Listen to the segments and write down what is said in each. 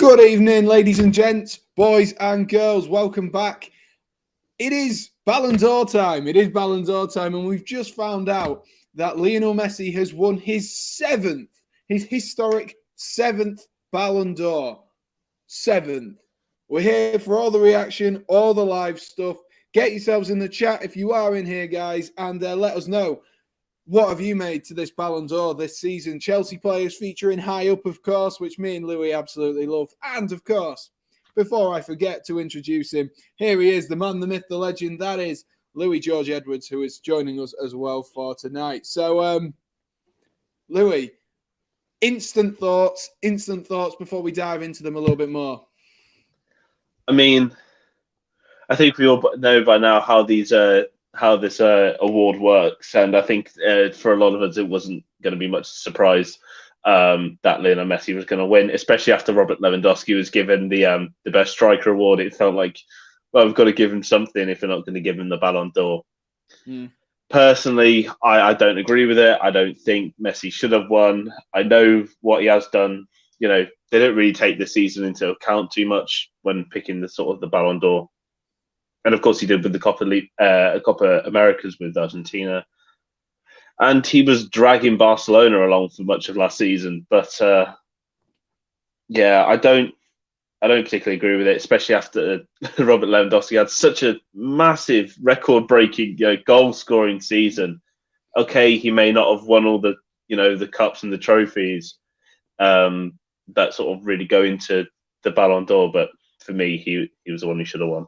Good evening, ladies and gents, boys and girls. Welcome back. It is Ballon d'Or time. And we've just found out that Lionel Messi has won his historic seventh Ballon d'Or. Seventh. We're here for all the reaction, all the live stuff. Get yourselves in the chat if you are in here, guys, and let us know. What have you made to this Ballon d'Or this season? Chelsea players featuring high up, of course, which me and Louis absolutely love. And, of course, before I forget to introduce him, here he is, the man, the myth, the legend. That is Louis George Edwards, who is joining us as well for tonight. So, Louis, instant thoughts before we dive into them a little bit more. I mean, I think we all know by now how this award works, and I think for a lot of us it wasn't going to be much surprise that Lionel Messi was going to win, especially after Robert Lewandowski was given the best striker award. It felt like, well, we've got to give him something if we're not going to give him the Ballon d'Or. Personally, I don't agree with it. I don't think Messi should have won. I know what he has done. You know, they don't really take the season into account too much when picking the Ballon d'Or. And of course, he did with the Copa Americas with Argentina, and he was dragging Barcelona along for much of last season. But yeah, I don't particularly agree with it, especially after Robert Lewandowski had such a massive, record-breaking goal-scoring season. Okay, he may not have won all the the cups and the trophies that sort of really go into the Ballon d'Or, but for me, he was the one who should have won.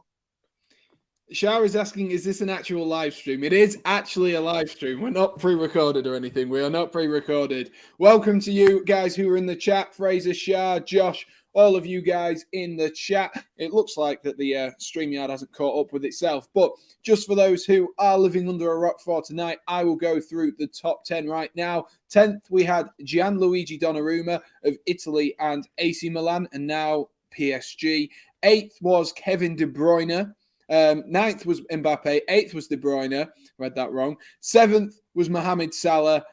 Shah is asking, is this an actual live stream? It is actually a live stream. We're not pre-recorded or anything. We are not pre-recorded. Welcome to you guys who are in the chat. Fraser, Shah, Josh, all of you guys in the chat. It looks like that the StreamYard hasn't caught up with itself. But just for those who are living under a rock for tonight, I will go through the top 10 right now. 10th, we had Gianluigi Donnarumma of Italy and AC Milan, and now PSG. 8th was Kevin De Bruyne. 9th was Mbappe. 8th was De Bruyne. Read that wrong. 7th was Mohamed Salah.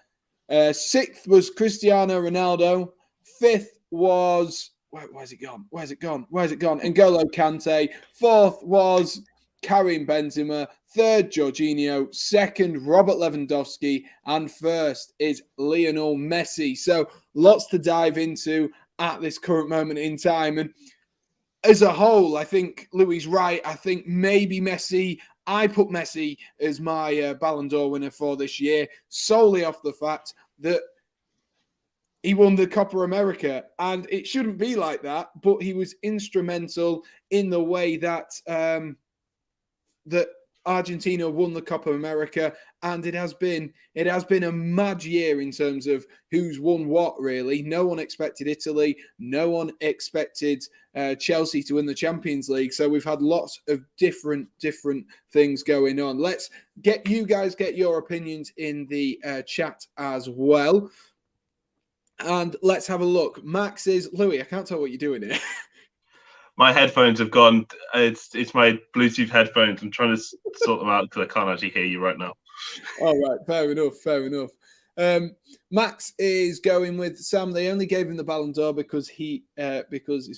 6th was Cristiano Ronaldo. 5th was... Where's it gone? N'Golo Kante. 4th was Karim Benzema. 3rd, Jorginho. 2nd, Robert Lewandowski. And 1st is Lionel Messi. So lots to dive into at this current moment in time. And as a whole, I think Louis right. I think maybe Messi. I put Messi as my Ballon d'Or winner for this year solely off the fact that he won the Copa America, and it shouldn't be like that. But he was instrumental in the way that that Argentina won the Copa America, and it has been a mad year in terms of who's won what, really. No one expected Italy. No one expected Chelsea to win the Champions League. So we've had lots of different things going on. Let's get your opinions in the chat as well. And let's have a look. Max is... Louis, I can't tell what you're doing here. My headphones have gone. It's my Bluetooth headphones. I'm trying to sort them out because I can't actually hear you right now. All right, fair enough. Max is going with Sam. They only gave him the Ballon d'Or because he's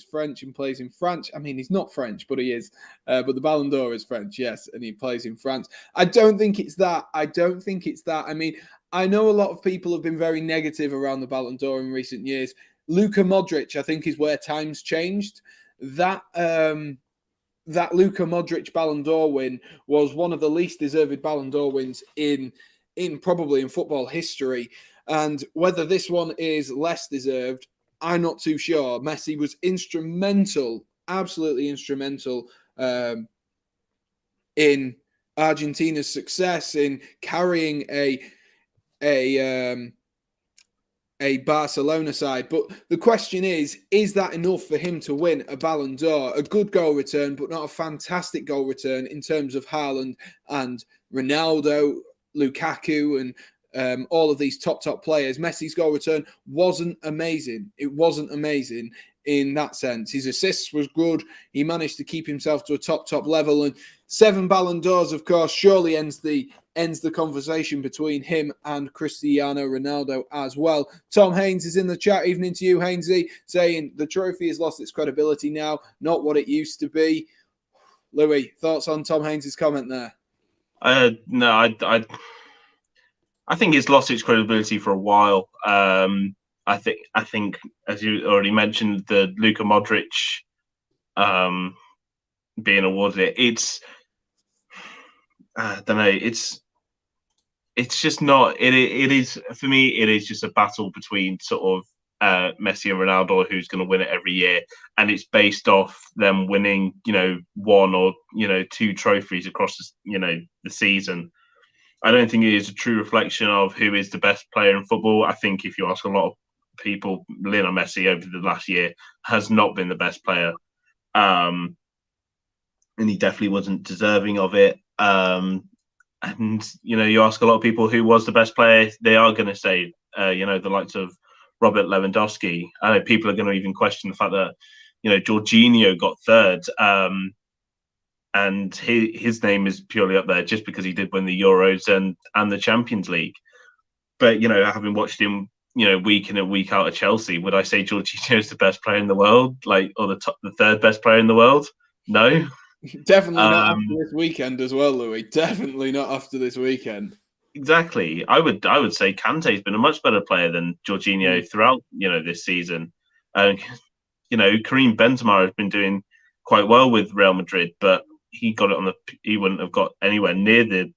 French and plays in France. I mean, he's not French, but he is. But the Ballon d'Or is French, yes, and he plays in France. I don't think it's that. I mean, I know a lot of people have been very negative around the Ballon d'Or in recent years. Luka Modric, I think, is where times changed. That Luka Modric Ballon d'Or win was one of the least deserved Ballon d'Or wins in probably in football history. And whether this one is less deserved, I'm not too sure. Messi was instrumental, absolutely instrumental, in Argentina's success in carrying a Barcelona side. But the question is that enough for him to win a Ballon d'Or? A good goal return, but not a fantastic goal return in terms of Haaland and Ronaldo, Lukaku, and all of these top players. Messi's goal return wasn't amazing. It wasn't amazing in that sense. His assists was good. He managed to keep himself to a top level. And 7 Ballon d'Ors, of course, surely ends the conversation between him and Cristiano Ronaldo as well. Tom Haynes is in the chat. Evening to you, Hainesy, saying the trophy has lost its credibility now, not what it used to be. Louis, thoughts on Tom Haynes' comment there? No, I think it's lost its credibility for a while. I think, as you already mentioned, the Luka Modric being awarded it. It's, I don't know. It's just not. It is, for me. It is just a battle between sort of Messi and Ronaldo, who's going to win it every year, and it's based off them winning, 1 or 2 trophies across, the season. I don't think it is a true reflection of who is the best player in football. I think if you ask a lot of people, Lionel Messi over the last year has not been the best player, and he definitely wasn't deserving of it. And you ask a lot of people who was the best player, they are going to say, the likes of Robert Lewandowski. People are going to even question the fact that, Jorginho got third, and his name is purely up there just because he did win the Euros and the Champions League. But having watched him, week in and week out at Chelsea, would I say Jorginho is the best player in the world, or the third best player in the world? No. Definitely not after this weekend as well, Louis. Definitely not after this weekend. Exactly. I would say Kante's been a much better player than Jorginho throughout, this season. Karim Benzema has been doing quite well with Real Madrid, but he got it he wouldn't have got anywhere near the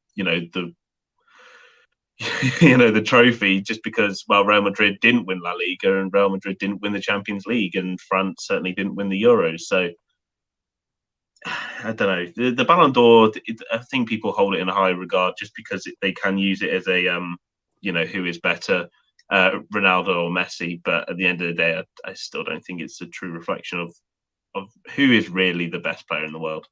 the trophy just because, Real Madrid didn't win La Liga and Real Madrid didn't win the Champions League and France certainly didn't win the Euros. So I don't know. The Ballon d'Or, I think people hold it in a high regard just because they can use it as a, who is better, Ronaldo or Messi. But at the end of the day, I still don't think it's a true reflection of who is really the best player in the world.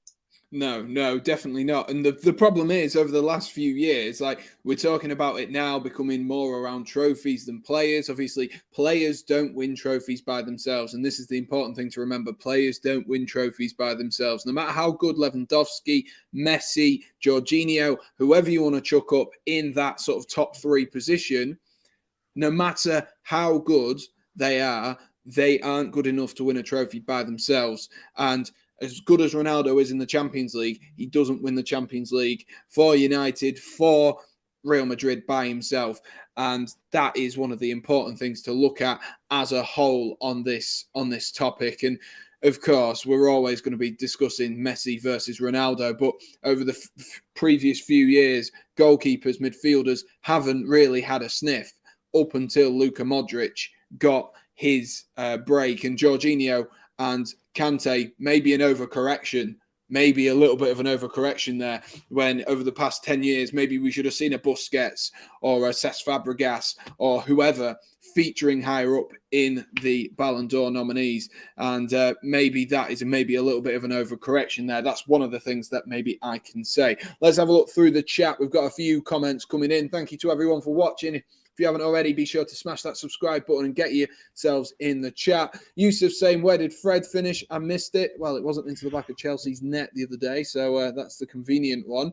No, definitely not. And the problem is, over the last few years, we're talking about it now becoming more around trophies than players. Obviously, players don't win trophies by themselves. And this is the important thing to remember. Players don't win trophies by themselves. No matter how good Lewandowski, Messi, Jorginho, whoever you want to chuck up in that sort of top 3 position, no matter how good they are, they aren't good enough to win a trophy by themselves. And as good as Ronaldo is in the Champions League, he doesn't win the Champions League for United, for Real Madrid by himself. And that is one of the important things to look at as a whole on this topic. And of course, we're always going to be discussing Messi versus Ronaldo. But over the previous few years, goalkeepers, midfielders haven't really had a sniff up until Luka Modric got his break. And Jorginho and Kante, maybe an overcorrection, maybe a little bit of an overcorrection there, when over the past 10 years, maybe we should have seen a Busquets or a Cesc Fabregas or whoever featuring higher up in the Ballon d'Or nominees. And maybe that is maybe a little bit of an overcorrection there. That's one of the things that maybe I can say. Let's have a look through the chat. We've got a few comments coming in. Thank you to everyone for watching. If you haven't already, be sure to smash that subscribe button and get yourselves in the chat. Yusuf saying, where did Fred finish? I missed it. Well, it wasn't into the back of Chelsea's net the other day, so that's the convenient one.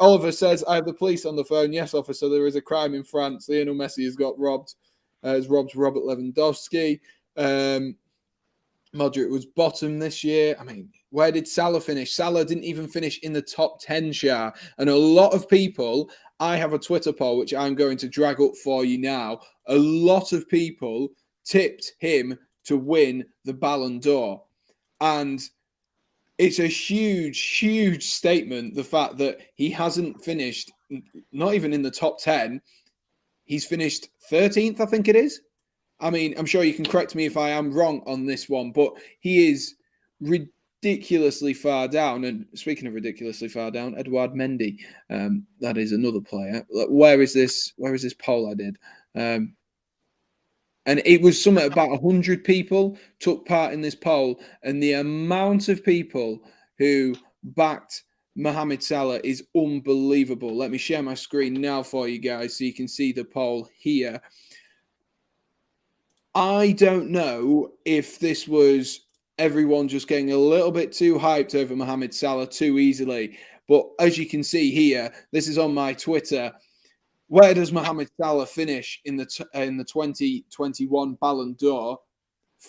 Oliver says, I have the police on the phone. Yes, officer, there is a crime in France. Lionel Messi has got robbed. Has robbed Robert Lewandowski. Modric was bottom this year. I mean, where did Salah finish? Salah didn't even finish in the top 10, Shah. And a lot of people, I have a Twitter poll, which I'm going to drag up for you now. A lot of people tipped him to win the Ballon d'Or. And it's a huge, huge statement, the fact that he hasn't finished, not even in the top 10. He's finished 13th, I think it is. I mean, I'm sure you can correct me if I am wrong on this one, but he is ridiculously far down. And speaking of ridiculously far down, Edouard Mendy, that is another player. Where is this poll I did? And it was something about 100 people took part in this poll, and the amount of people who backed Mohamed Salah is unbelievable. Let me share my screen now for you guys so you can see the poll here. I don't know if this was everyone just getting a little bit too hyped over Mohamed Salah too easily, but as you can see here, this is on my Twitter. Where does Mohamed Salah finish in the 2021 Ballon d'Or?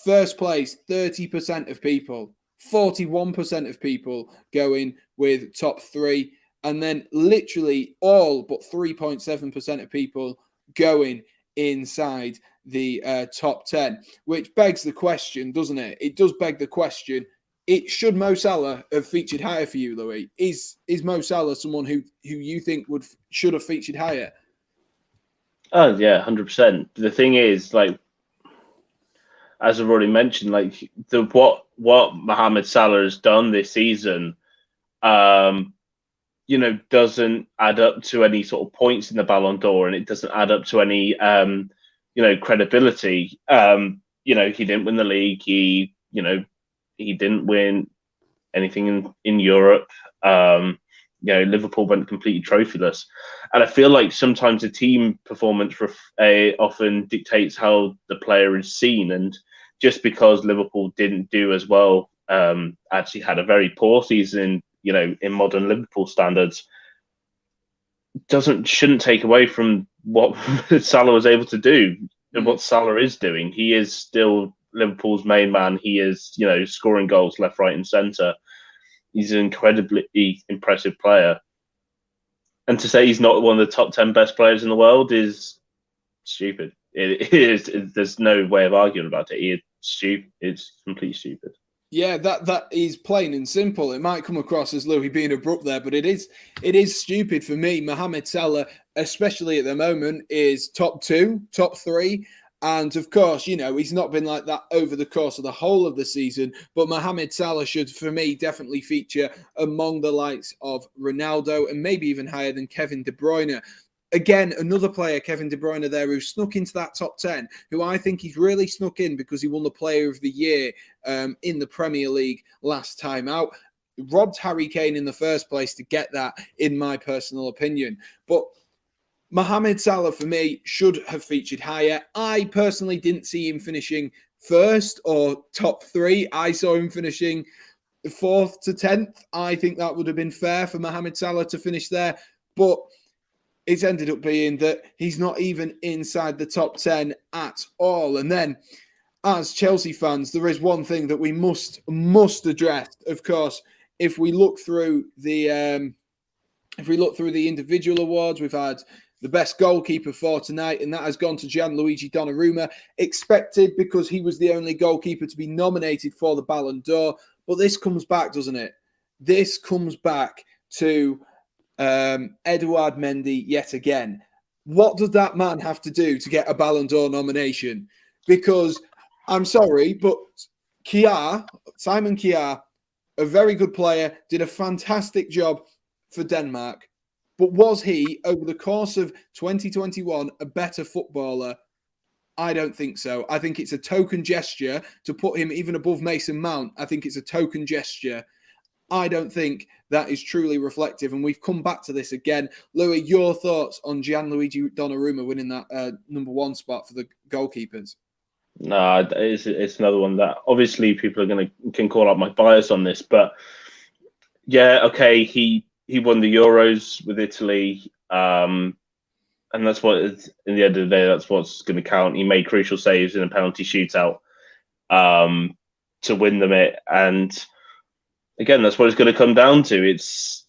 First place, 30% of people. 41% of people going with top three. And then literally all but 3.7% of people going inside the top 10, which begs the question, doesn't it? It does beg the question. Should Mo Salah have featured higher for you, Louis? Is Mo Salah someone who you think should have featured higher? Oh yeah, 100%. The thing is, like, as I've already mentioned, like what Mohamed Salah has done this season, doesn't add up to any sort of points in the Ballon d'Or, and it doesn't add up to any, credibility. He didn't win the league. He didn't win anything in Europe. Liverpool went completely trophyless, and I feel like sometimes the team performance often dictates how the player is seen. And just because Liverpool didn't do as well, actually had a very poor season, in modern Liverpool standards, shouldn't take away from what Salah was able to do and what Salah is doing. He is still Liverpool's main man. He is, scoring goals left, right, and centre. He's an incredibly impressive player. And to say he's not one of the top 10 best players in the world is stupid. It is. There's no way of arguing about it. It's stupid. It's completely stupid. Yeah, that is plain and simple. It might come across as Louis being abrupt there, but it is stupid for me. Mohamed Salah, especially at the moment, is top 2, top 3. And of course, he's not been like that over the course of the whole of the season. But Mohamed Salah should, for me, definitely feature among the likes of Ronaldo and maybe even higher than Kevin De Bruyne. Again, another player, Kevin De Bruyne there, who snuck into that top 10, who I think he's really snuck in because he won the Player of the Year in the Premier League last time out. Robbed Harry Kane in the first place to get that, in my personal opinion. But Mohamed Salah, for me, should have featured higher. I personally didn't see him finishing first or top 3. I saw him finishing 4th to 10th. I think that would have been fair for Mohamed Salah to finish there. But it's ended up being that he's not even inside the top 10 at all. And then, as Chelsea fans, there is one thing that we must address. Of course, if we look through the individual awards, we've had the best goalkeeper for tonight, and that has gone to Gianluigi Donnarumma. Expected, because he was the only goalkeeper to be nominated for the Ballon d'Or. But this comes back, doesn't it? This comes back to Edouard Mendy yet again. What does that man have to do to get a Ballon d'Or nomination? Because I'm sorry, but Simon Kjær, a very good player, did a fantastic job for Denmark. But was he, over the course of 2021, a better footballer? I don't think so. I think it's a token gesture to put him even above Mason Mount. I think it's a token gesture. I don't think that is truly reflective. And we've come back to this again. Louis, your thoughts on Gianluigi Donnarumma winning that number 1 spot for the goalkeepers? No, it's another one that obviously people can call out my bias on this, but yeah, okay, he won the Euros with Italy, and that's what, in the end of the day, that's what's going to count. He made crucial saves in a penalty shootout to win them it, and again, that's what it's going to come down to. It's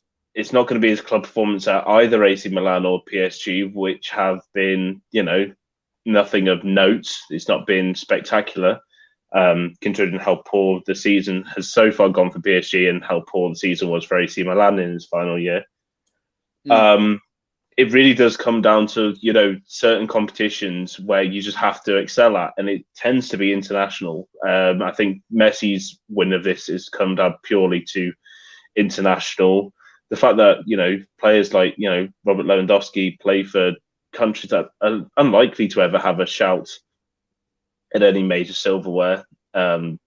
not going to be his club performance at either AC Milan or PSG, which have been, nothing of note. It's not been spectacular, considering how poor the season has so far gone for PSG and how poor the season was for AC Milan in his final year. It really does come down to, certain competitions where you just have to excel at, and it tends to be international. I think Messi's win of this has come down purely to international. The fact that, players like, Robert Lewandowski play for countries that are unlikely to ever have a shout at any major silverware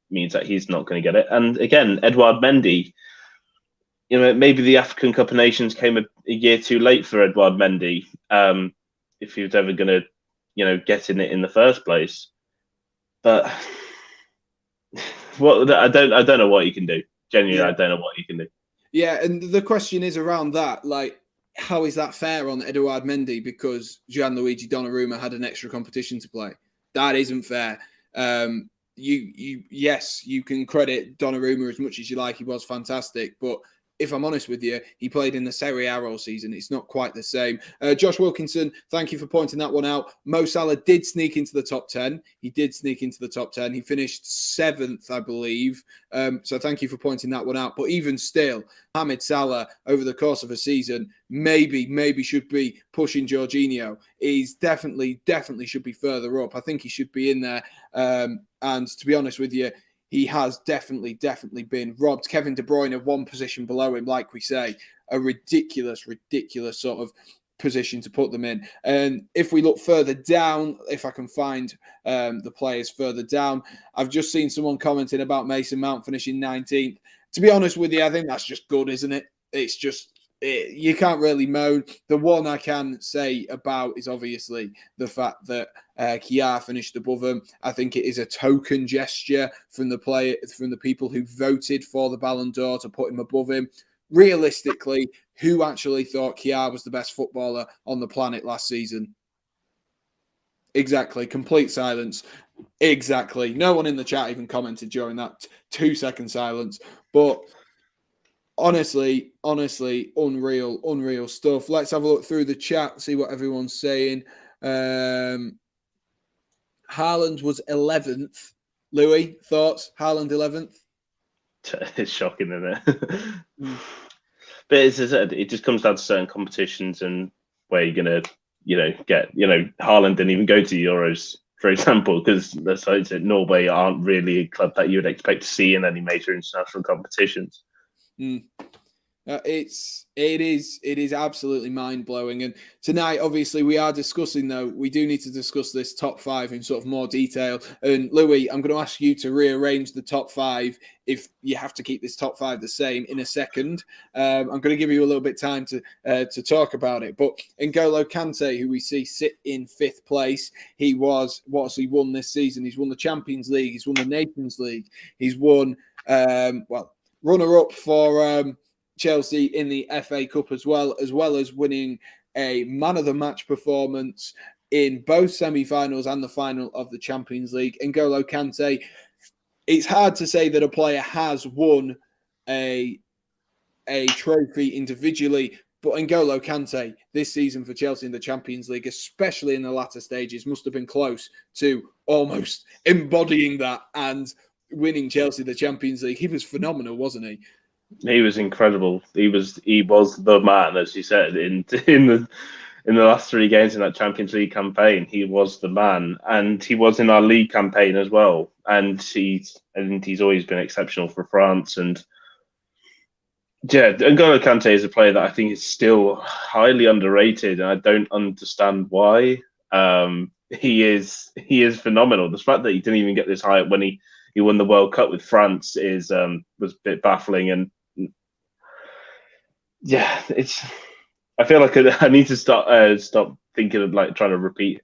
means that he's not going to get it. And again, Edouard Mendy, maybe the African Cup of Nations came a year too late for Edouard Mendy. If he was ever going to, get in it in the first place. But I don't know what you can do. Genuinely, I don't know what you can do. Yeah, and the question is around that, like, how is that fair on Edouard Mendy because Gianluigi Donnarumma had an extra competition to play? That isn't fair. Yes, you can credit Donnarumma as much as you like. He was fantastic, but if I'm honest with you, he played in the Serie A all season. It's not quite the same. Josh Wilkinson, thank you for pointing that one out. Mo Salah did sneak into the top 10. He did sneak into the top 10. He finished 7th, I believe. So thank you for pointing that one out. But even still, Mohamed Salah, over the course of a season, maybe should be pushing Jorginho. He's definitely should be further up. I think he should be in there. And to be honest with you, he has definitely been robbed. Kevin De Bruyne, one position below him, like we say, a ridiculous sort of position to put them in. And if we look further down, if I can find the players further down, I've just seen someone commenting about Mason Mount finishing 19th. To be honest with you, I think that's just good, isn't it? It's just, you can't really moan. The one I can say about is obviously the fact that Kiar finished above him. I think it is a token gesture from the people who voted for the Ballon d'Or to put him above him. Realistically, who actually thought Kiar was the best footballer on the planet last season? Exactly. Complete silence. Exactly. No one in the chat even commented during that 2-second silence. But honestly, unreal stuff. Let's have a look through the chat, see what everyone's saying. Haaland was 11th. Louis, thoughts? Haaland 11th? It's shocking, isn't it? But as I said, it just comes down to certain competitions and where you're going to, get, Haaland didn't even go to Euros, for example, because let's face it, Norway aren't really a club that you would expect to see in any major international competitions. It is absolutely mind-blowing. And tonight, obviously, we are discussing, though, we do need to discuss this top 5 in sort of more detail. And Louis, I'm going to ask you to rearrange the top 5 if you have to keep this top 5 the same in a second. I'm going to give you a little bit of time to talk about it. But N'Golo Kante, who we see sit in 5th place, what's he won this season? He's won the Champions League. He's won the Nations League. He's won, runner-up for Chelsea in the FA Cup as well as winning a man of the match performance in both semi-finals and the final of the Champions League. N'Golo Kante, it's hard to say that a player has won a trophy individually, but N'Golo Kante this season for Chelsea in the Champions League, especially in the latter stages, must have been close to almost embodying that and winning Chelsea the Champions League. He was phenomenal, wasn't he? He was incredible. He was the man, as you said, in the last 3 games in that Champions League campaign. He was the man, and he was in our league campaign as well. And he's always been exceptional for France. And yeah, N'Golo Kante is a player that I think is still highly underrated, and I don't understand why. He is phenomenal. The fact that he didn't even get this high when he won the World Cup with France was a bit baffling. And yeah, I feel like I need to stop thinking of like trying to repeat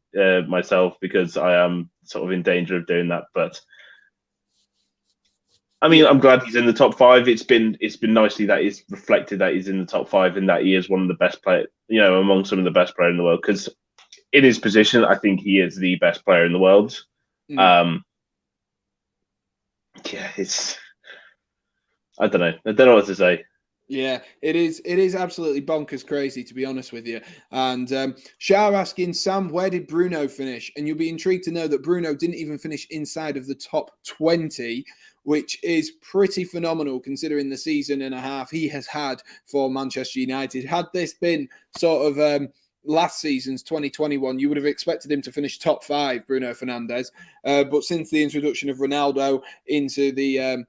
myself, because I am sort of in danger of doing that. But I mean, I'm glad he's in the top 5. It's been nicely that he's reflected that he's in the top 5 and that he is one of the best players, among some of the best players in the world. Because in his position, I think he is the best player in the world. Yeah, I don't know what to say. Yeah, it is absolutely bonkers crazy, to be honest with you. And Shah asking, Sam, where did Bruno finish? And you'll be intrigued to know that Bruno didn't even finish inside of the top 20, which is pretty phenomenal considering the season and a half he has had for Manchester United. Had this been sort of last season's 2021, you would have expected him to finish top 5, Bruno Fernandes. But since the introduction of Ronaldo into the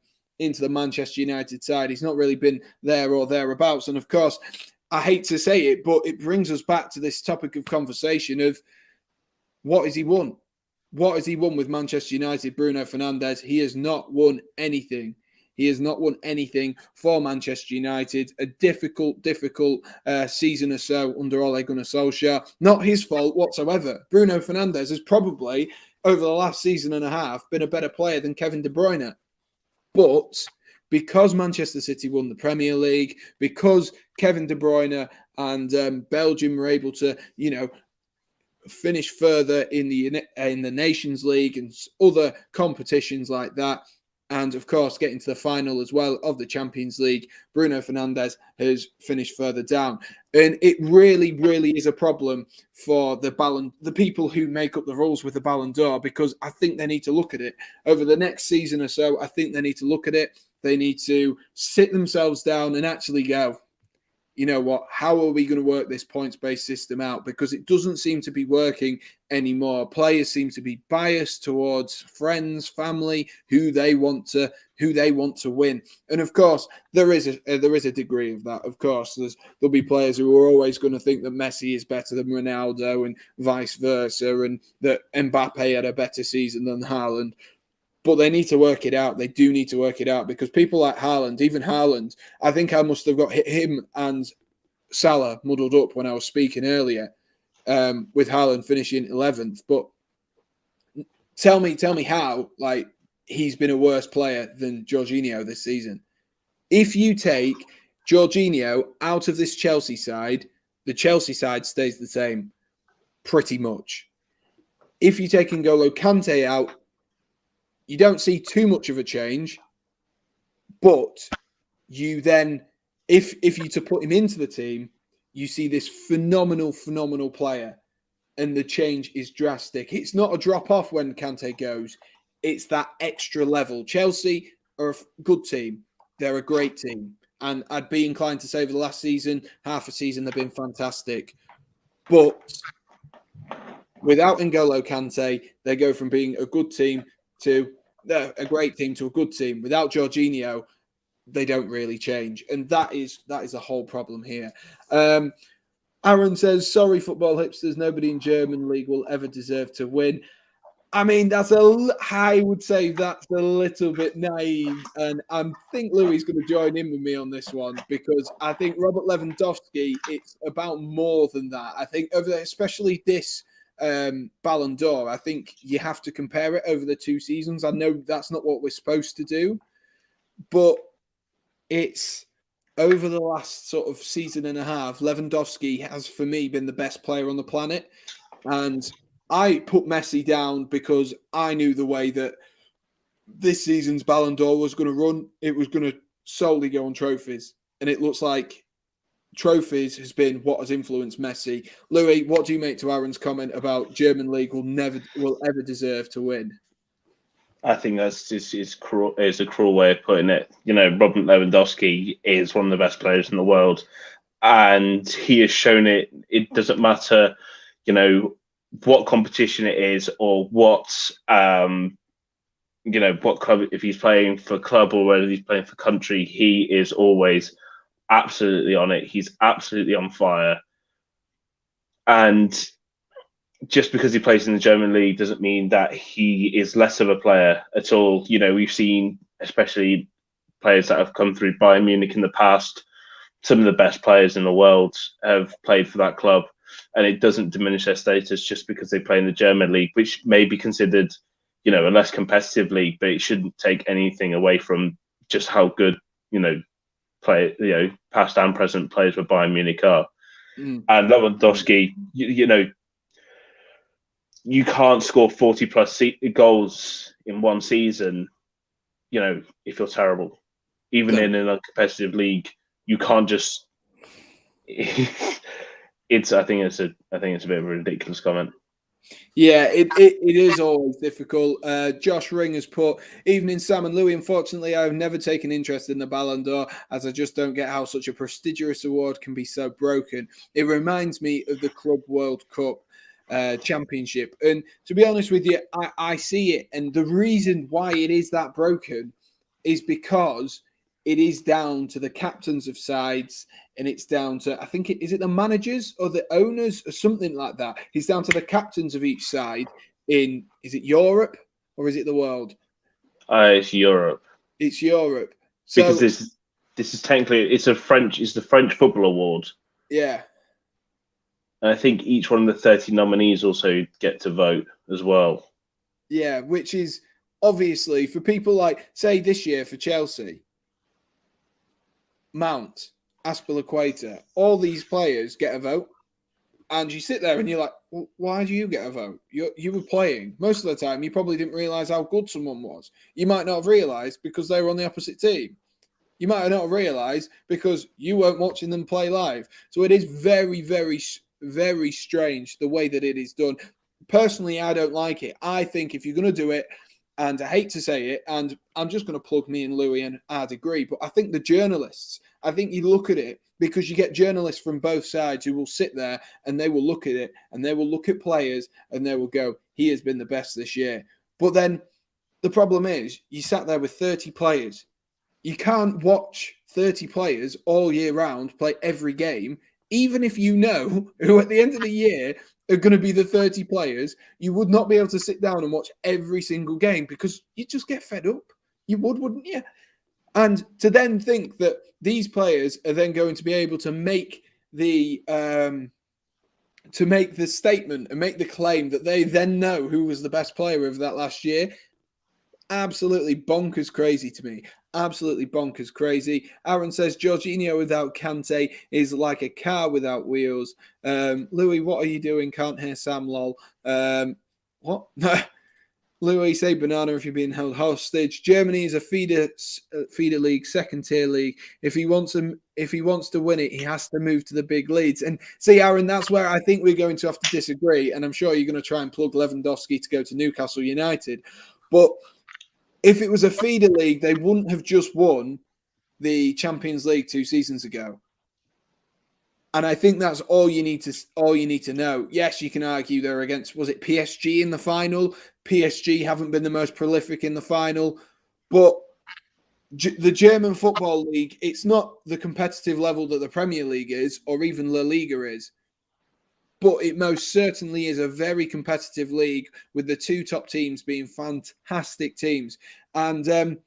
Manchester United side, he's not really been there or thereabouts. And of course, I hate to say it, but it brings us back to this topic of conversation of what has he won? What has he won with Manchester United, Bruno Fernandes? He has not won anything. He has not won anything for Manchester United. A difficult season or so under Ole Gunnar Solskjaer. Not his fault whatsoever. Bruno Fernandes has probably, over the last season and a half, been a better player than Kevin De Bruyne. But because Manchester City won the Premier League, because Kevin De Bruyne and Belgium were able to, finish further in the Nations League and other competitions like that, and of course getting to the final as well of the Champions League, Bruno Fernandes has finished further down. And it really, really is a problem for the people who make up the rules with the Ballon d'Or, because I think they need to look at it over the next season or so. I think they need to look at it. They need to sit themselves down and actually go, you know what, how are we going to work this points-based system out? Because it doesn't seem to be working anymore. Players seem to be biased towards friends, family, who they want to win. And of course, there is a degree of that. Of course, there'll be players who are always going to think that Messi is better than Ronaldo and vice versa, and that Mbappe had a better season than Haaland. But they need to work it out. They do need to work it out, because people like Haaland, even Haaland, I think I must have got him and Salah muddled up when I was speaking earlier, with Haaland finishing 11th. But tell me how, he's been a worse player than Jorginho this season. If you take Jorginho out of this Chelsea side, the Chelsea side stays the same, pretty much. If you take N'Golo Kante out, you don't see too much of a change, but you then, if you to put him into the team, you see this phenomenal player, and the change is drastic. It's not a drop off when Kante goes; it's that extra level. Chelsea are a good team; they're a great team, and I'd be inclined to say over the last season, half a season, they've been fantastic. But without N'Golo Kante, they go from being a good team to a great team to a good team. Without Jorginho, they don't really change, and that is a whole problem here. Aaron says, "Sorry, football hipsters, nobody in German league will ever deserve to win." I mean, I would say that's a little bit naive, and I think Louis is going to join in with me on this one, because I think Robert Lewandowski, it's about more than that. I think especially this Ballon d'Or, I think you have to compare it over the two seasons. I know that's not what we're supposed to do, but it's over the last sort of season and a half, Lewandowski has, for me, been the best player on the planet. And I put Messi down because I knew the way that this season's Ballon d'Or was going to run. It was going to solely go on trophies, and it looks like trophies has been what has influenced Messi. Louis, what do you make to Aaron's comment about German league will ever deserve to win? I think that's just is a cruel way of putting it. Robert Lewandowski is one of the best players in the world, and he has shown it. It doesn't matter, what competition it is or what what club. If he's playing for club or whether he's playing for country, he is always absolutely on it. He's absolutely on fire. And just because he plays in the German league doesn't mean that he is less of a player at all. We've seen, especially players that have come through Bayern Munich in the past, some of the best players in the world have played for that club, and it doesn't diminish their status just because they play in the German league, which may be considered, a less competitive league, but it shouldn't take anything away from just how good, past and present players with Bayern Munich are. And Lewandowski, you can't score 40 plus goals in one season, if you're terrible. Even in a competitive league, you can't just. I think it's a bit of a ridiculous comment. Yeah, it is always difficult. Josh Ring has put, "Evening, Sam and Louis. Unfortunately, I've never taken interest in the Ballon d'Or, as I just don't get how such a prestigious award can be so broken. It reminds me of the Club World Cup championship." And to be honest with you, I see it. And the reason why it is that broken is because it is down to the captains of sides, and it's down to, I think, is it the managers or the owners or something like that? It's down to the captains of each side is it Europe or is it the world? It's Europe. It's Europe. So because this is technically it's the French Football Award. yeah. And I think each one of the 30 nominees also get to vote as well. Yeah, which is obviously for people like, say, this year for Chelsea, Mount, Aspilicueta, all these players get a vote. And you sit there and you're like, well, why do you get a vote? You were playing. Most of the time, you probably didn't realise how good someone was. You might not have realised because they were on the opposite team. You might not have realised because you weren't watching them play live. So it is very, very, very strange the way that it is done. Personally, I don't like it. I think if you're going to do it, and I hate to say it, and I'm just going to plug me and Louis, and I'd agree, but I think the journalists, I think you look at it because you get journalists from both sides who will sit there and they will look at it and they will look at players and they will go, he has been the best this year. But then the problem is you sat there with 30 players. You can't watch 30 players all year round play every game, even if you know who at the end of the year are going to be the 30 players. You would not be able to sit down and watch every single game because you just get fed up. You would, wouldn't you? And to then think that these players are then going to be able to make the statement and make the claim that they then know who was the best player of that last year, absolutely bonkers crazy to me. Absolutely bonkers crazy. Aaron says Jorginho without Kante is like a car without wheels. Louis, what are you doing? Can't hear Sam, lol. What? Louis, say banana if you're being held hostage. Germany is a feeder league, second tier league. If he wants to win it, he has to move to the big leagues. And see, Aaron, that's where I think we're going to have to disagree. And I'm sure you're going to try and plug Lewandowski to go to Newcastle United. But if it was a feeder league, they wouldn't have just won the Champions League 2 seasons ago. And I think that's all you need to know. Yes, you can argue they're against, was it PSG in the final? PSG haven't been the most prolific in the final. But the German Football League, it's not the competitive level that the Premier League is or even La Liga is. But it most certainly is a very competitive league with the two top teams being fantastic teams. And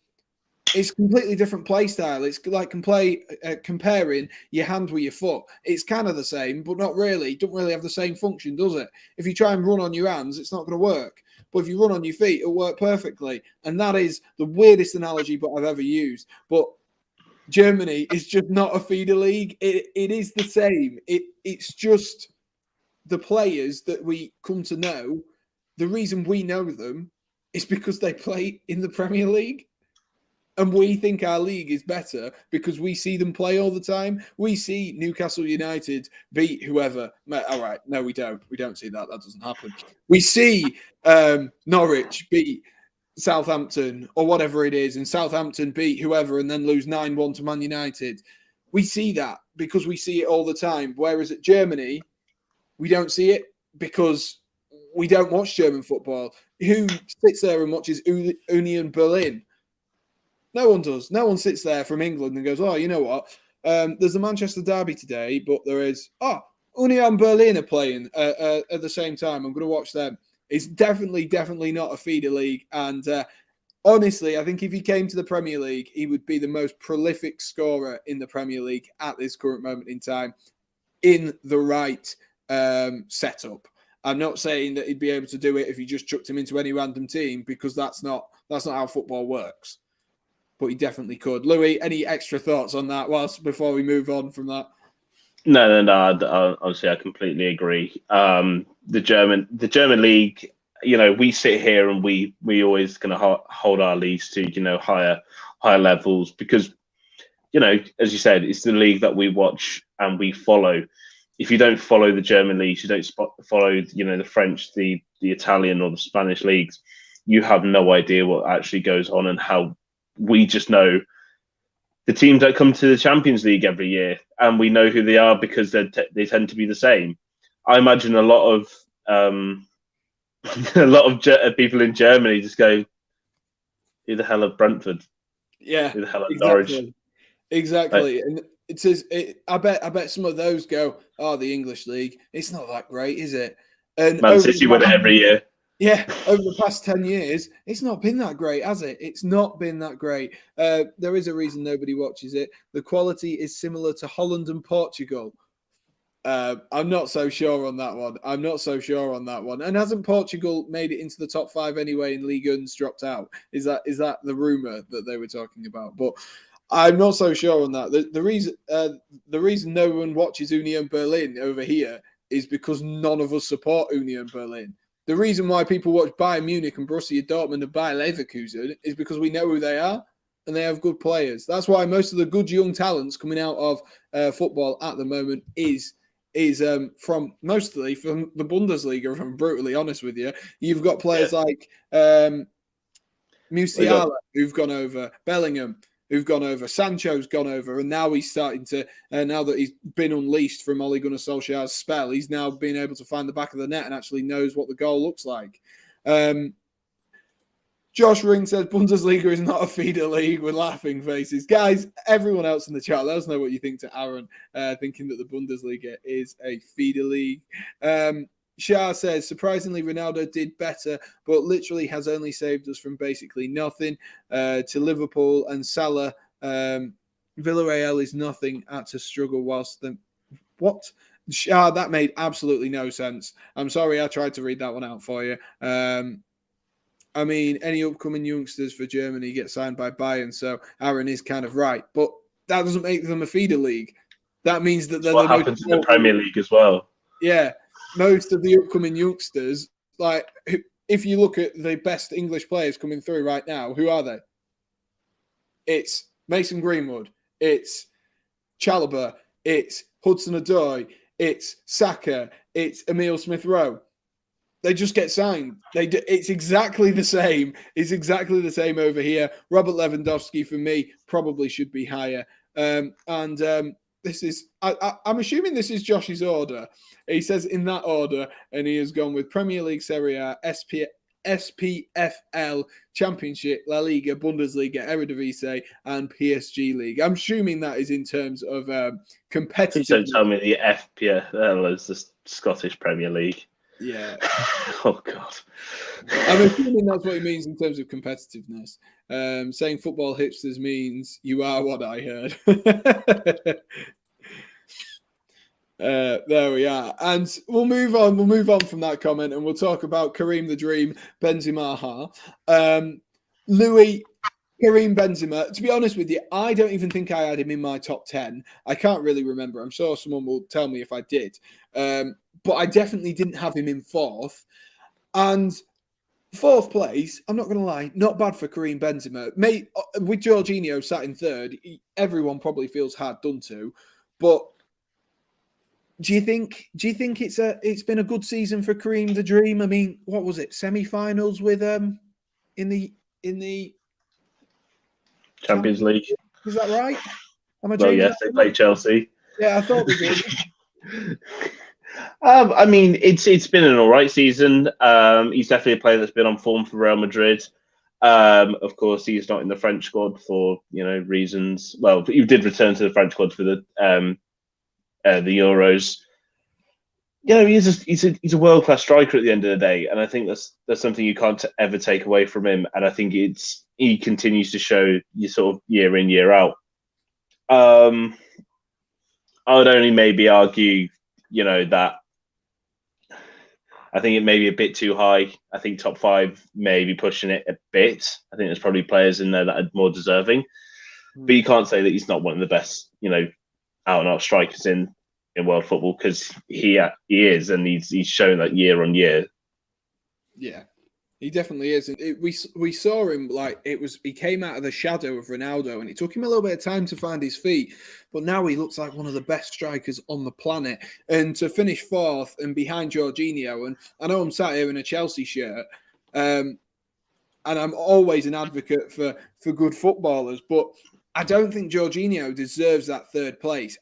it's a completely different play style. It's like comparing your hand with your foot. It's kind of the same, but not really. It doesn't really have the same function, does it? If you try and run on your hands, it's not going to work. But if you run on your feet, it'll work perfectly. And that is the weirdest analogy I've ever used. But Germany is just not a feeder league. It is the same. It's just the players that we come to know. The reason we know them is because they play in the Premier League. And we think our league is better because we see them play all the time. We see Newcastle United beat whoever. All right, no, we don't. We don't see that. That doesn't happen. We see Norwich beat Southampton or whatever it is, and Southampton beat whoever and then lose 9-1 to Man United. We see that because we see it all the time. Whereas at Germany, we don't see it because we don't watch German football. Who sits there and watches Union Berlin? No one does. No one sits there from England and goes, oh, you know what? There's a Manchester derby today, but there is, Union Berlin are playing at the same time. I'm going to watch them. It's definitely not a feeder league. And honestly, I think if he came to the Premier League, he would be the most prolific scorer in the Premier League at this current moment in time in the right setup. I'm not saying that he'd be able to do it if you just chucked him into any random team because that's not how football works. But he definitely could. Louis, any extra thoughts on that before we move on from that? No. Honestly, I completely agree. The German league, we sit here and we always going to hold our leagues to higher levels because as you said, it's the league that we watch and we follow. If you don't follow the German leagues, you don't follow the French, the Italian or the Spanish leagues, you have no idea what actually goes on and how. We just know the teams that come to the Champions League every year, and we know who they are because they tend to be the same. I imagine a lot of people in Germany just go, "Who the hell are Brentford? Yeah, who the hell are exactly. Norwich?" Exactly, and it says. I bet some of those go, "Oh, the English league. It's not that great, is it?" And Man City win it every year. Yeah, over the past 10 years, it's not been that great, has it? It's not been that great. There is a reason nobody watches it. The quality is similar to Holland and Portugal. I'm not so sure on that one. I'm not so sure on that one. And hasn't Portugal made it into the top 5 anyway and Ligue 1's dropped out? Is that the rumour that they were talking about? But I'm not so sure on that. The reason no one watches Union Berlin over here is because none of us support Union Berlin. The reason why people watch Bayern Munich and Borussia Dortmund and Bayer Leverkusen is because we know who they are and they have good players. That's why most of the good young talents coming out of football at the moment is from mostly from the Bundesliga, if I'm brutally honest with you. You've got players like Musiala, who've gone over, Bellingham, who've gone over, Sancho's gone over, and now he's starting to, now that he's been unleashed from Ole Gunnar Solskjaer's spell, he's now been able to find the back of the net and actually knows what the goal looks like. Josh Ring says Bundesliga is not a feeder league with laughing faces. Guys, everyone else in the chat, let us know what you think to Aaron, thinking that the Bundesliga is a feeder league. Shah says, surprisingly, Ronaldo did better, but literally has only saved us from basically nothing. To Liverpool and Salah, Villarreal is nothing at a struggle whilst the... What? Shah, that made absolutely no sense. I'm sorry, I tried to read that one out for you. I mean, any upcoming youngsters for Germany get signed by Bayern, so Aaron is kind of right. But that doesn't make them a feeder league. That means that they're what happens in the Premier League as well. Yeah. Most of the upcoming youngsters, like if you look at the best English players coming through right now, who are they? It's Mason Greenwood, it's Chalobah, it's Hudson-Odoi, it's Saka, it's Emile Smith-Rowe. They just get signed. It's exactly the same. It's exactly the same over here. Robert Lewandowski, for me, probably should be higher. This is, I'm assuming this is Josh's order. He says in that order, and he has gone with Premier League, Serie A, SPFL, Championship, La Liga, Bundesliga, Eredivisie, and PSG League. I'm assuming that is in terms of competitive. Please don't tell me the FPFL is the Scottish Premier League. Yeah. Oh, God. I'm assuming that's what it means in terms of competitiveness. Saying football hipsters means you are what I heard. There we are. And we'll move on. We'll move on from that comment and we'll talk about Kareem the Dream Benzema. Louis, Kareem Benzema. To be honest with you, I don't even think I had him in my top 10. I can't really remember. I'm sure someone will tell me if I did. But I definitely didn't have him in fourth. And fourth place, I'm not going to lie, not bad for Kareem Benzema. Mate, with Jorginho sat in third, everyone probably feels hard done to. But do you think it's been a good season for Kareem the Dream? I mean, what was it? Semi-finals with in the Champions League. Is that right? Well, yes, they played Chelsea. Yeah, I thought they did. I mean, it's been an all right season. He's definitely a player that's been on form for Real Madrid. Of course, he's not in the French squad for reasons. Well, he did return to the French squad for the Euros. He's a world class striker at the end of the day, and I think that's something you can't ever take away from him. And I think he continues to show you sort of year in, year out. I would only maybe argue, that I think it may be a bit too high. I think top 5 may be pushing it a bit. I think there's probably players in there that are more deserving, but you can't say that he's not one of the best, out and out strikers in world football, because he is, and he's shown that year on year. Yeah, he definitely is. We saw him he came out of the shadow of Ronaldo, and it took him a little bit of time to find his feet. But now he looks like one of the best strikers on the planet. And to finish fourth and behind Jorginho, and I know I'm sat here in a Chelsea shirt, and I'm always an advocate for good footballers, but I don't think Jorginho deserves that third place.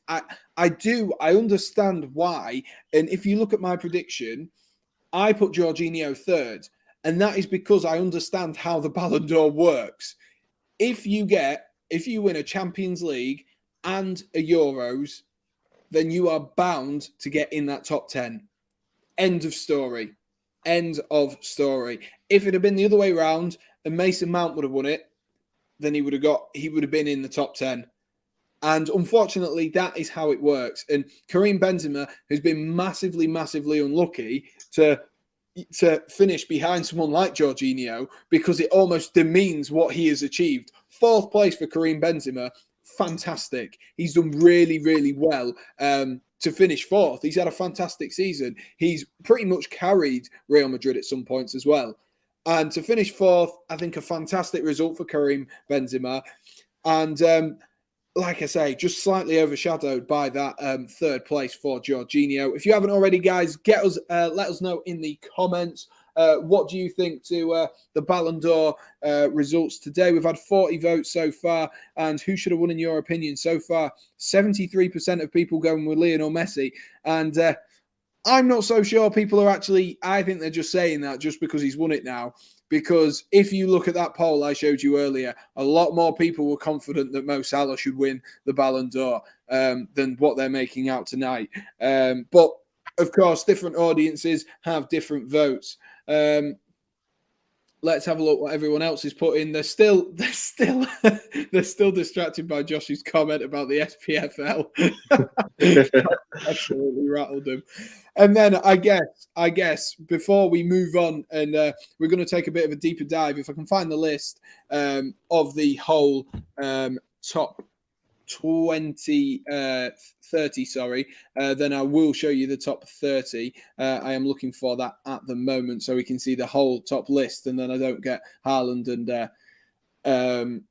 I do. I understand why. And if you look at my prediction, I put Jorginho third. And that is because I understand how the Ballon d'Or works. If you win a Champions League and a Euros, then you are bound to get in that top 10. End of story. End of story. If it had been the other way around and Mason Mount would have won it, then he would have been in the top 10. And unfortunately, that is how it works. And Karim Benzema has been massively, massively unlucky to finish behind someone like Jorginho, because it almost demeans what he has achieved. 4th place for Karim Benzema, fantastic. He's done really, really well to finish 4th. He's had a fantastic season. He's pretty much carried Real Madrid at some points as well. And to finish 4th, I think a fantastic result for Karim Benzema. And like I say, just slightly overshadowed by that 3rd place for Jorginho. If you haven't already, guys, let us know in the comments. What do you think to the Ballon d'Or results today? We've had 40 votes so far. And who should have won in your opinion so far? 73% of people going with Lionel Messi. And I'm not so sure people are actually, I think they're just saying that just because he's won it now. Because if you look at that poll I showed you earlier, a lot more people were confident that Mo Salah should win the Ballon d'Or than what they're making out tonight. But of course, different audiences have different votes. Let's have a look what everyone else is putting. They're still distracted by Josh's comment about the SPFL. Absolutely rattled them. And then I guess before we move on, and we're going to take a bit of a deeper dive, if I can find the list of the whole top 30, then I will show you the top 30. I am looking for that at the moment so we can see the whole top list, and then I don't get Haaland and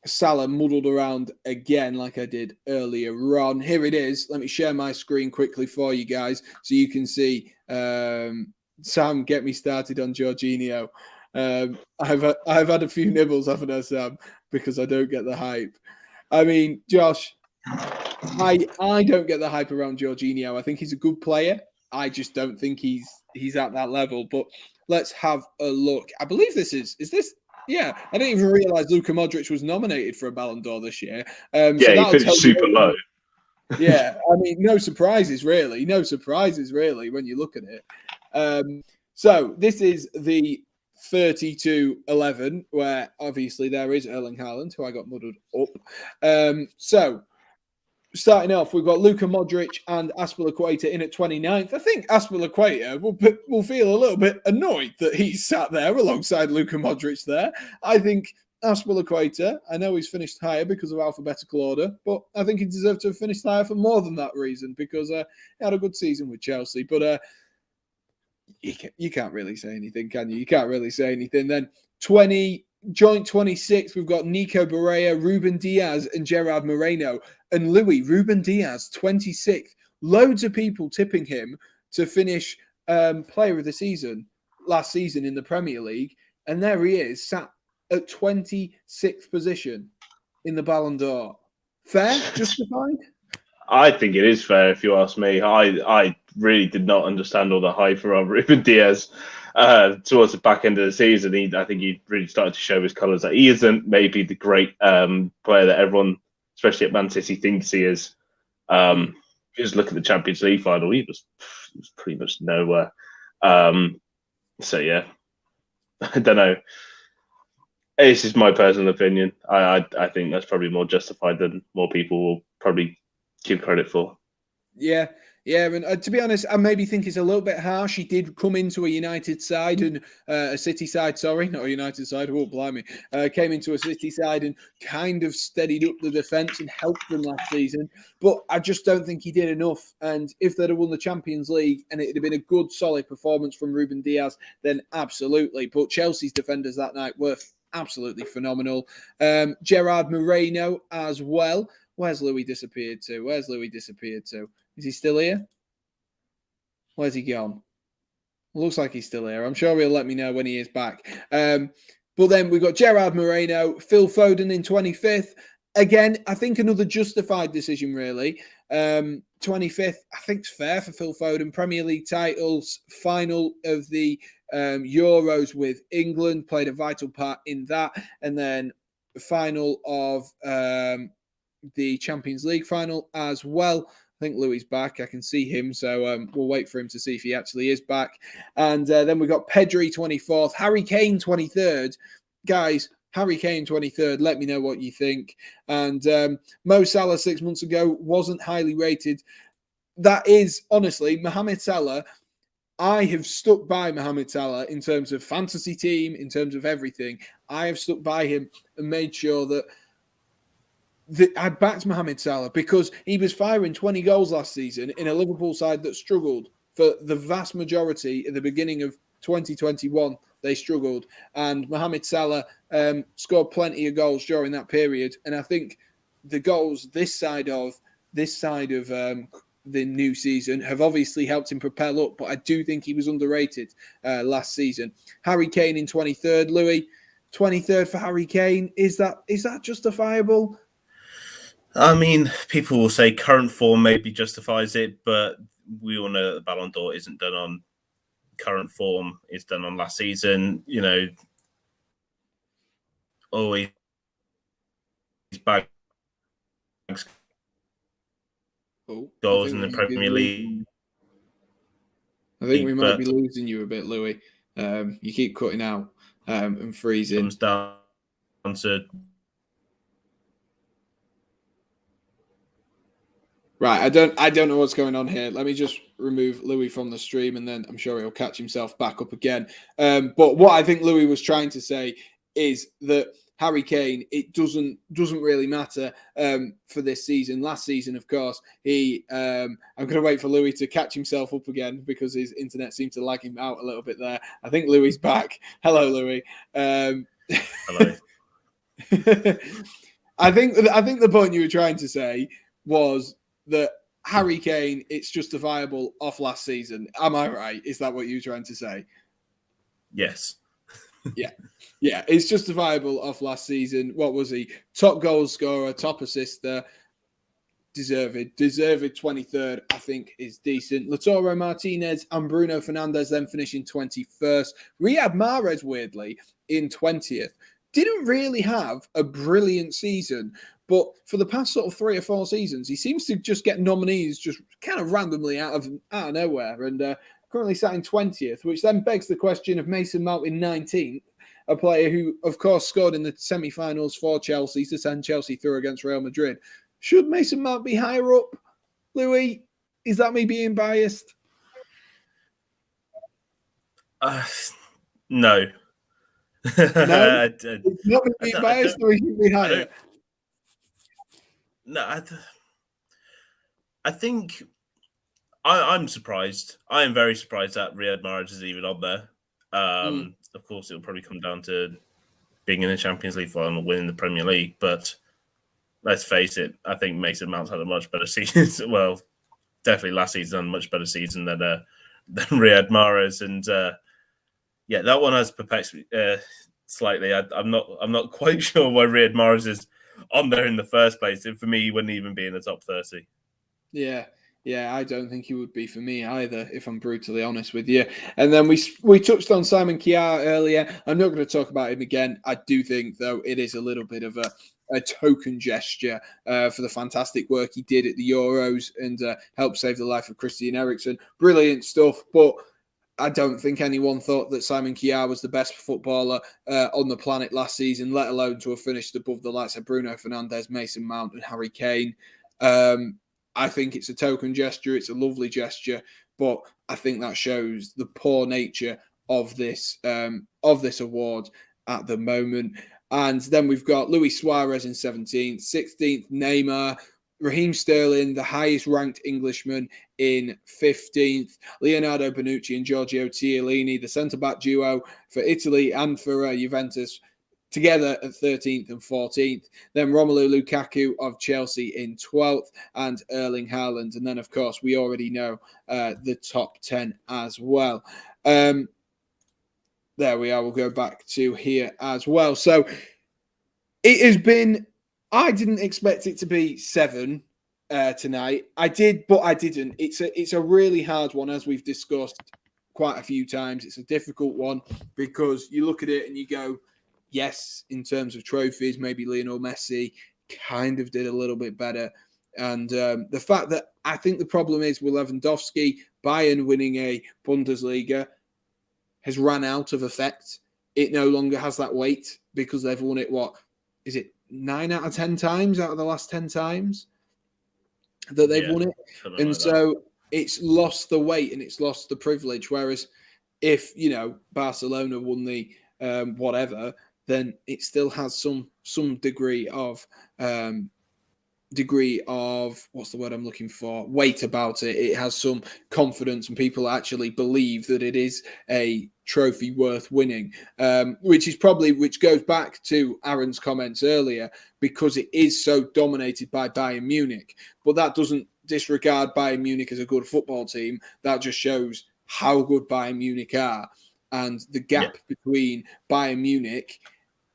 Salah muddled around again like I did earlier on. Here it is. Let me share my screen quickly for you guys so you can see. Sam, get me started on Jorginho. I've had a few nibbles, haven't I, Sam? Because I don't get the hype. I mean, Josh, I don't get the hype around Jorginho. I think he's a good player. I just don't think he's at that level. But let's have a look. I believe this is this. Yeah, I didn't even realize Luka Modric was nominated for a Ballon d'Or this year. So he finished super low. Yeah, I mean, no surprises really. No surprises really when you look at it. So this is the 30-11, where obviously there is Erling Haaland, who I got muddled up. So starting off, we've got Luka Modric and Azpilicueta in at 29th. I think Azpilicueta will feel a little bit annoyed that he's sat there alongside Luka Modric there. I think Azpilicueta, I know he's finished higher because of alphabetical order, but I think he deserved to have finished higher for more than that reason, because he had a good season with Chelsea. But you can't really say anything, can you? You can't really say anything. Then joint 26th, we've got Nico Barrea, Ruben Diaz, and Gerard Moreno. And Ruben Diaz, 26th. Loads of people tipping him to finish player of the season last season in the Premier League. And there he is, sat at 26th position in the Ballon d'Or. Fair? Justified? I think it is fair, if you ask me. I really did not understand all the hype around Ruben Diaz towards the back end of the season. I think he really started to show his colours that he isn't maybe the great player that everyone, especially at Man City, thinks he is. If you just look at the Champions League final, he was pretty much nowhere. So yeah, I don't know. This is my personal opinion. I think that's probably more justified than more people will probably give credit for. Yeah. And to be honest, I maybe think it's a little bit harsh. He did come into a United side and a City side, sorry, not a United side. Oh, blimey. Came into a City side and kind of steadied up the defence and helped them last season. But I just don't think he did enough. And if they'd have won the Champions League and it had been a good, solid performance from Ruben Diaz, then absolutely. But Chelsea's defenders that night were absolutely phenomenal. Gerard Moreno as well. Where's Louis disappeared to? Is he still here? Where's he gone? Looks like he's still here. I'm sure he'll let me know when he is back. But then we've got Gerard Moreno, Phil Foden in 25th. Again, I think another justified decision, really. 25th, I think it's fair for Phil Foden. Premier League titles, final of the Euros with England, played a vital part in that. And then the final of the Champions League final as well. I think Louis back. I can see him, so we'll wait for him to see if he actually is back. And then we got Pedri 24th, Harry Kane 23rd. Guys, Harry Kane 23rd. Let me know what you think. And Mo Salah 6 months ago wasn't highly rated. That is, honestly, Mohamed Salah. I have stuck by Mohamed Salah in terms of fantasy team, in terms of everything. I have stuck by him and made sure that I backed Mohamed Salah because he was firing 20 goals last season in a Liverpool side that struggled for the vast majority at the beginning of 2021. They struggled, and Mohamed Salah scored plenty of goals during that period. And I think the goals this side of the new season have obviously helped him propel up. But I do think he was underrated last season. Harry Kane in 23rd. Louis, 23rd for Harry Kane. Is that justifiable? I mean, people will say current form maybe justifies it, but we all know that the Ballon d'Or isn't done on current form. It's done on last season. You know, always bags goals in the Premier League. I think we might be losing you a bit, Louis. You keep cutting out and freezing. Comes down to... Right, I don't know what's going on here. Let me just remove Louis from the stream, and then I'm sure he'll catch himself back up again. But what I think Louis was trying to say is that Harry Kane, it doesn't really matter for this season. Last season, of course, I'm going to wait for Louis to catch himself up again because his internet seemed to lag him out a little bit there. I think Louis back. Hello, Louis. Hello. I think the point you were trying to say was that Harry Kane, it's justifiable off last season. Am I right? Is that what you were trying to say? Yes. Yeah, it's justifiable off last season. What was he? Top goal scorer, top assister, deserved 23rd, I think is decent. Lautaro Martinez and Bruno Fernandes then finishing 21st. Riyad Mahrez, weirdly, in 20th. Didn't really have a brilliant season, but for the past sort of 3 or 4 seasons, he seems to just get nominees just kind of randomly out of nowhere. And currently sat in 20th, which then begs the question of Mason Mount in 19th, a player who, of course, scored in the semi-finals for Chelsea to send Chelsea through against Real Madrid. Should Mason Mount be higher up, Louis? Is that me being biased? No. No? It's not me being biased, or he should be higher? No, I think I'm surprised. I am very surprised that Riyad Mahrez is even on there. Of course, it'll probably come down to being in the Champions League final, winning the Premier League. But let's face it, I think Mason Mount's had a much better season. Well, definitely last season, a much better season than Riyad Mahrez. And yeah, that one has perplexed me slightly. I'm not quite sure why Riyad Mahrez is on there in the first place. And for me, he wouldn't even be in the top 30. Yeah, I don't think he would be for me either, if I'm brutally honest with you. And then we touched on Simon Kjaer earlier. I'm not going to talk about him again. I do think, though, it is a little bit of a token gesture for the fantastic work he did at the Euros and helped save the life of Christian Eriksen. Brilliant stuff, but I don't think anyone thought that Simon Kjaer was the best footballer on the planet last season, let alone to have finished above the likes of Bruno Fernandes, Mason Mount and Harry Kane. I think it's a token gesture. It's a lovely gesture, but I think that shows the poor nature of this award at the moment. And then we've got Luis Suarez in 17th, 16th Neymar, Raheem Sterling, the highest ranked Englishman, in 15th. Leonardo Bonucci and Giorgio Chiellini, the centre-back duo for Italy and for Juventus, together at 13th and 14th. Then Romelu Lukaku of Chelsea in 12th and Erling Haaland. And then, of course, we already know the top 10 as well. There we are. We'll go back to here as well. So it has been... I didn't expect it to be 7 tonight. I did, but I didn't. It's a really hard one, as we've discussed quite a few times. It's a difficult one because you look at it and you go, yes, in terms of trophies, maybe Lionel Messi kind of did a little bit better And the fact that I think the problem is with Lewandowski, Bayern winning a Bundesliga has ran out of effect. It no longer has that weight because they've won it, what is it, 9 out of 10 times out of the last 10 times that they've won it. And like so it's lost the weight and it's lost the privilege. Whereas if, Barcelona won the whatever, then it still has some degree of what's the word I'm looking for? Weight about it. It has some confidence and people actually believe that it is a trophy worth winning, which goes back to Aaron's comments earlier, because it is so dominated by Bayern Munich. But that doesn't disregard Bayern Munich as a good football team. That just shows how good Bayern Munich are, and the gap between Bayern Munich,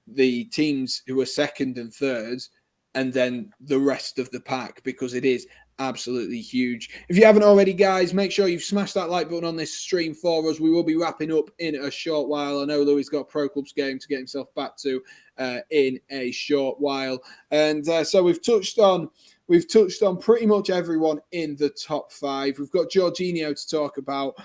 the teams who are second and third, and then the rest of the pack, because it is absolutely huge. If you haven't already, guys, make sure you've smashed that like button on this stream for us. We will be wrapping up in a short while. I know Louis got a Pro Clubs game to get himself back to in a short while. And so we've touched on pretty much everyone in the top 5. We've got Jorginho to talk about.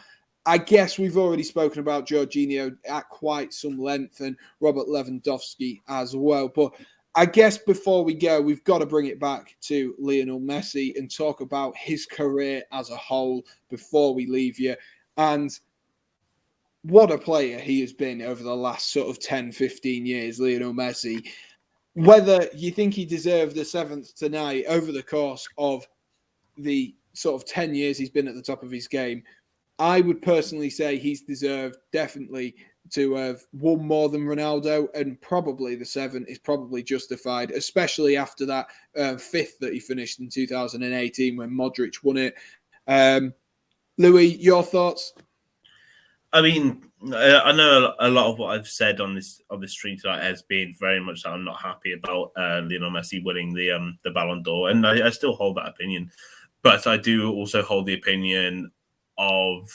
I guess we've already spoken about Jorginho at quite some length, and Robert Lewandowski as well. But I guess before we go, we've got to bring it back to Lionel Messi and talk about his career as a whole before we leave you. And what a player he has been over the last sort of 10, 15 years, Lionel Messi. Whether you think he deserved the 7th tonight over the course of the sort of 10 years he's been at the top of his game, I would personally say he's deserved definitely to have won more than Ronaldo, and probably the 7 is probably justified, especially after that 5th that he finished in 2018 when Modric won it. Louis, your thoughts? I mean, I know a lot of what I've said on this stream tonight has been very much that I'm not happy about Lionel Messi winning the Ballon d'Or, and I still hold that opinion. But I do also hold the opinion of,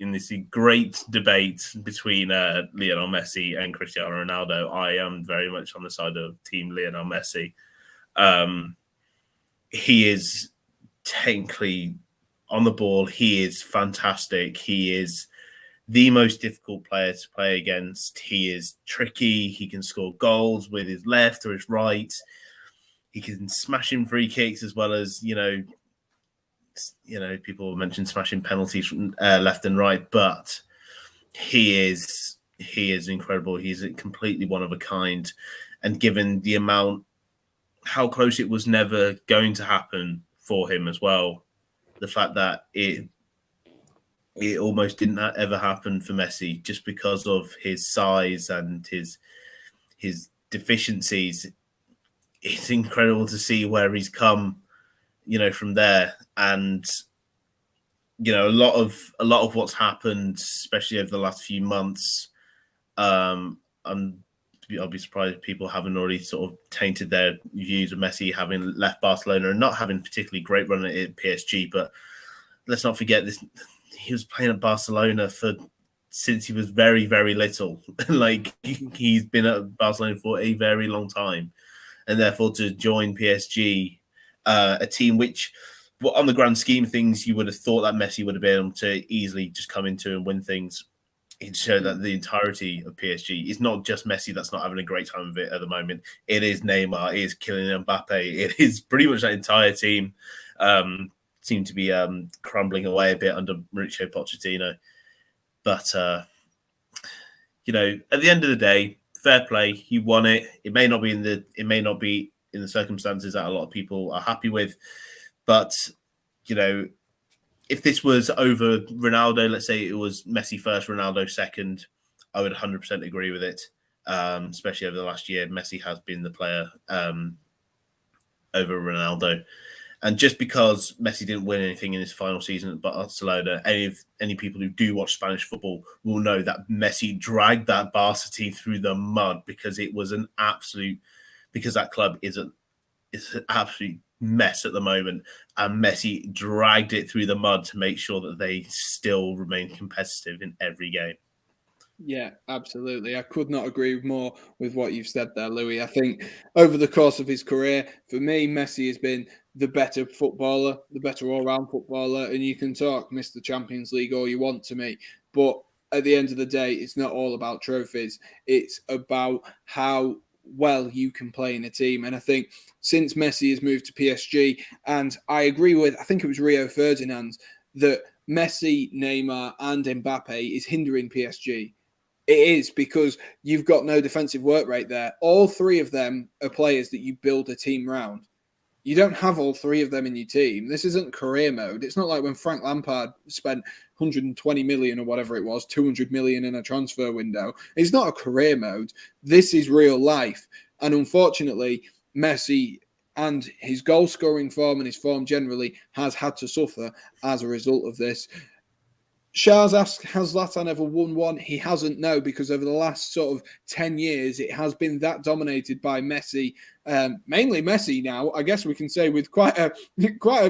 in this great debate between Lionel Messi and Cristiano Ronaldo, I am very much on the side of Team Lionel Messi. He is technically on the ball. He is fantastic. He is the most difficult player to play against. He is tricky. He can score goals with his left or his right. He can smash in free kicks as well as, people mention smashing penalties from left and right, but he is incredible. He's completely one of a kind. And given the amount, how close it was never going to happen for him as well, the fact that it almost didn't ever happen for Messi just because of his size and his deficiencies, it's incredible to see where he's come, from there. And a lot of what's happened, especially over the last few months, I'll be surprised if people haven't already sort of tainted their views of Messi having left Barcelona and not having a particularly great run at PSG. But let's not forget this: he was playing at Barcelona since he was very, very little. Like, he's been at Barcelona for a very long time, and therefore to join PSG, a team which, well, on the grand scheme of things, you would have thought that Messi would have been able to easily just come into and win things. It showed that the entirety of PSG is not just Messi that's not having a great time of it at the moment. It is Neymar, it is Kylian Mbappe, it is pretty much that entire team seem to be crumbling away a bit under Mauricio Pochettino. But, at the end of the day, fair play. He won it. It may not be in the circumstances that a lot of people are happy with, but if this was over Ronaldo, let's say it was Messi first, Ronaldo second, I would 100% agree with it. Especially over the last year, Messi has been the player over Ronaldo. And just because Messi didn't win anything in his final season at Barcelona, any people who do watch Spanish football will know that Messi dragged that Barca team through the mud because that club is an absolute mess at the moment, and Messi dragged it through the mud to make sure that they still remain competitive in every game. Yeah, absolutely. I could not agree more with what you've said there, Louis. I think over the course of his career, for me, Messi has been the better footballer, the better all-round footballer, and you can talk Mr. Champions League all you want to me, but at the end of the day, it's not all about trophies. It's about how well you can play in a team. And I think since Messi has moved to PSG, and I agree with, I think it was Rio Ferdinand, that Messi, Neymar, and Mbappe is hindering PSG. It is, because you've got no defensive work rate there. All three of them are players that you build a team around. You don't have all three of them in your team. This isn't career mode. It's not like when Frank Lampard spent 120 million or whatever it was, 200 million in a transfer window. It's not a career mode. This is real life. And unfortunately, Messi and his goal scoring form and his form generally has had to suffer as a result of this. Shah's asked, has Zlatan ever won one? He hasn't, no, because over the last sort of 10 years, it has been that dominated by Messi, mainly Messi now, I guess we can say with quite a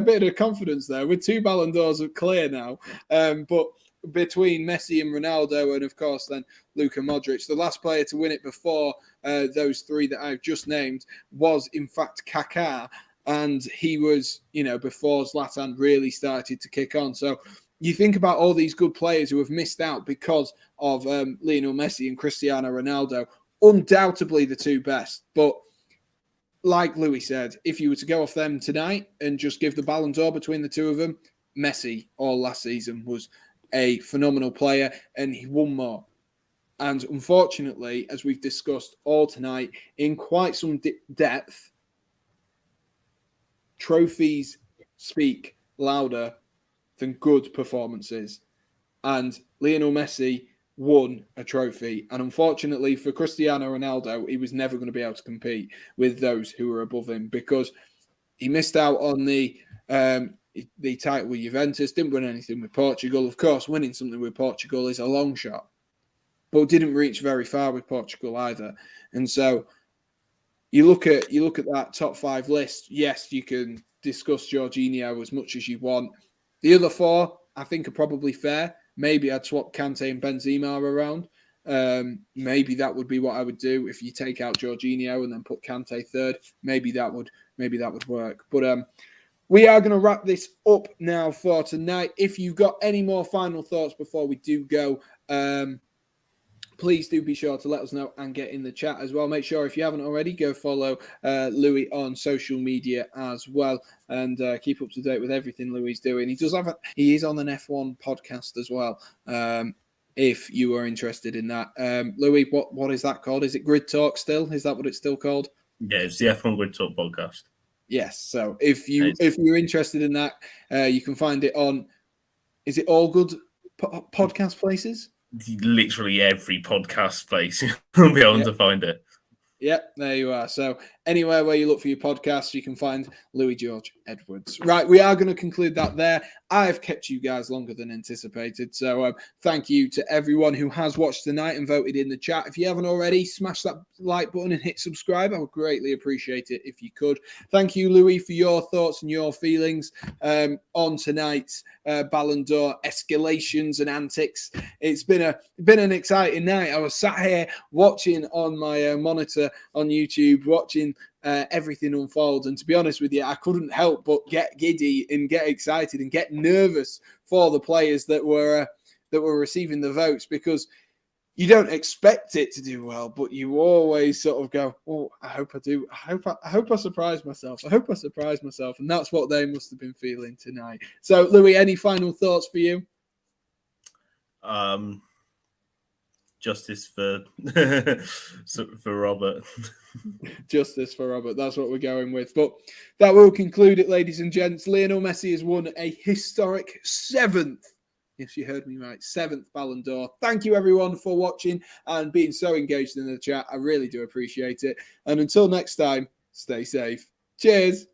bit of confidence there, with 2 Ballon d'Ors clear now. But between Messi and Ronaldo and, of course, then Luka Modric, the last player to win it before those three that I've just named was, in fact, Kaká. And he was, before Zlatan really started to kick on. So you think about all these good players who have missed out because of Lionel Messi and Cristiano Ronaldo, undoubtedly the two best. But like Louis said, if you were to go off them tonight and just give the Ballon d'Or between the two of them, Messi all last season was a phenomenal player and he won more. And unfortunately, as we've discussed all tonight in quite some depth, trophies speak louder than good performances. And Lionel Messi won a trophy. And unfortunately for Cristiano Ronaldo, he was never going to be able to compete with those who were above him because he missed out on the title with Juventus, didn't win anything with Portugal. Of course, winning something with Portugal is a long shot, but didn't reach very far with Portugal either. And so you look at that top 5 list. Yes, you can discuss Jorginho as much as you want. The other 4, I think, are probably fair. Maybe I'd swap Kante and Benzema around. Maybe that would be what I would do if you take out Jorginho and then put Kante third. Maybe that would work. But we are going to wrap this up now for tonight. If you've got any more final thoughts before we do go, please do be sure to let us know and get in the chat as well. Make sure if you haven't already, go follow Louis on social media as well and keep up to date with everything Louis is doing. He is on an F1 podcast as well. If you are interested in that, Louis, what is that called? Is it Grid Talk still? Is that what it's still called? Yeah, it's the F1 Grid Talk podcast. Yes. So if you're interested in that, you can find it on. Is it all good podcast places? Literally every podcast place you'll be able to find it. Yep, there you are. So anywhere where you look for your podcasts, you can find Louis George Edwards. Right, we are going to conclude that there. I've kept you guys longer than anticipated. So thank you to everyone who has watched tonight and voted in the chat. If you haven't already, smash that like button and hit subscribe. I would greatly appreciate it if you could. Thank you, Louis, for your thoughts and your feelings on tonight's Ballon d'Or escalations and antics. It's been an exciting night. I was sat here watching on my monitor on YouTube, watching everything unfold, and to be honest with you, I couldn't help but get giddy and get excited and get nervous for the players that were receiving the votes, because you don't expect it to do well, but you always sort of go, "Oh, I hope I do. I hope I surprise myself. I hope I surprise myself," and that's what they must have been feeling tonight. So, Louis, any final thoughts for you? Justice for Robert. Justice for Robert. That's what we're going with. But that will conclude it, ladies and gents. Lionel Messi has won a historic 7th. Yes, you heard me right. 7th Ballon d'Or. Thank you, everyone, for watching and being so engaged in the chat. I really do appreciate it. And until next time, stay safe. Cheers.